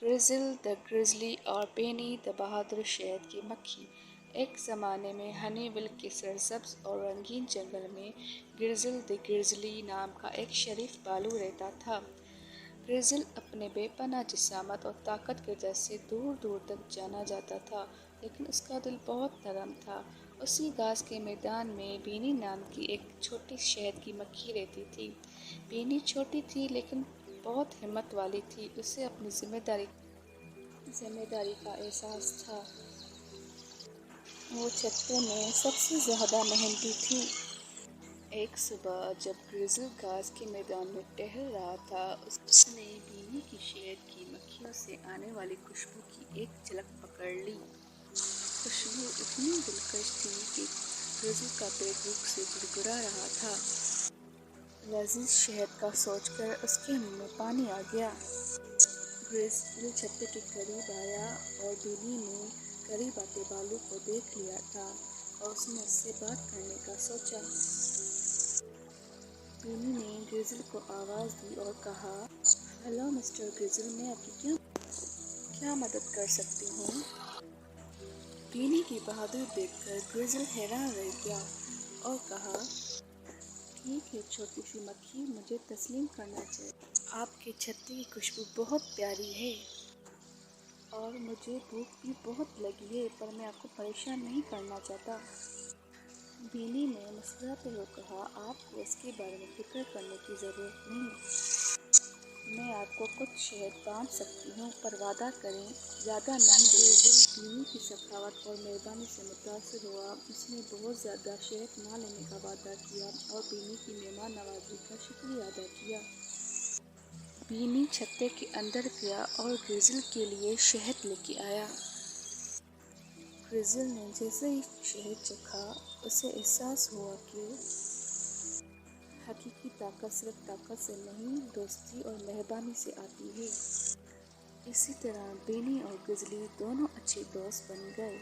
ग्रिज़ल the grizzly और Beni the बहादुर शहद की मक्खी। एक ज़माने में हनीविल के सरसब्ज़ और रंगीन जंगल में ग्रिज़ल द ग्रिज़ली नाम का एक शरीफ भालू रहता था। ग्रिज़ल अपने बेपनाह जिसामत और ताकत की वजह से दूर दूर तक जाना जाता था, लेकिन उसका दिल बहुत नरम था। उसी घास के मैदान में बीनी नाम की एक छोटी शहद की मक्खी रहती थी। बीनी छोटी थी लेकिन बहुत हिम्मत वाली थी। उसे अपनी जिम्मेदारी का एहसास था। वो छत्ते में सबसे ज़्यादा मेहनती थी। एक सुबह जब ग्रिज़ल घास के मैदान में टहल रहा था, उसने बीनी की शहद की मक्खियों से आने वाली खुशबू की एक झलक पकड़ ली। खुशबू इतनी दिलकश थी कि ग्रिज़ल का पेट भूख से गुड़गुड़ा रहा था। लजीज शहद का सोचकर उसके मुंह में पानी आ गया। ग्रिज़ल छत्ते के करीब आया और बीनी ने करीब आते भालू को देख लिया था और उसने उससे बात करने का सोचा। बीनी ने ग्रिज़ल को आवाज़ दी और कहा, हेलो मिस्टर ग्रिज़ल, मैं आपकी क्या मदद कर सकती हूँ? बीनी की बहादुरी देखकर ग्रिज़ल हैरान रह गया और कहा, ठीक है छोटी सी मक्खी, मुझे तस्लीम करना चाहिए। आपके छत्ते की खुशबू बहुत प्यारी है और मुझे भूख भी बहुत लगी है, पर मैं आपको परेशान नहीं करना चाहता। बीनी ने मुस्कुराते हुए कहा, आपको इसके बारे में फिक्र करने की ज़रूरत नहीं। मैं आपको कुछ शहद बांट सकती हूँ, पर वादा करें ज़्यादा नहीं देंगे। बीनी की सखावत और मेहरबानी से मुतासिर हुआ। उसने बहुत ज़्यादा शहद ना लेने का वादा किया और बीनी की मेहमान नवाजी का शुक्रिया अदा किया। बीनी छत्ते के अंदर गया और ग्रिज़ल के लिए शहद लेके आया। ग्रिज़ल ने जैसे ही शहद चखा, उसे एहसास हुआ कि हकीकी ताकत सिर्फ ताकत से नहीं, दोस्ती और मेहरबानी से आती है। इसी तरह बीनी और ग्रिज़ली दोनों अच्छे दोस्त बन गए।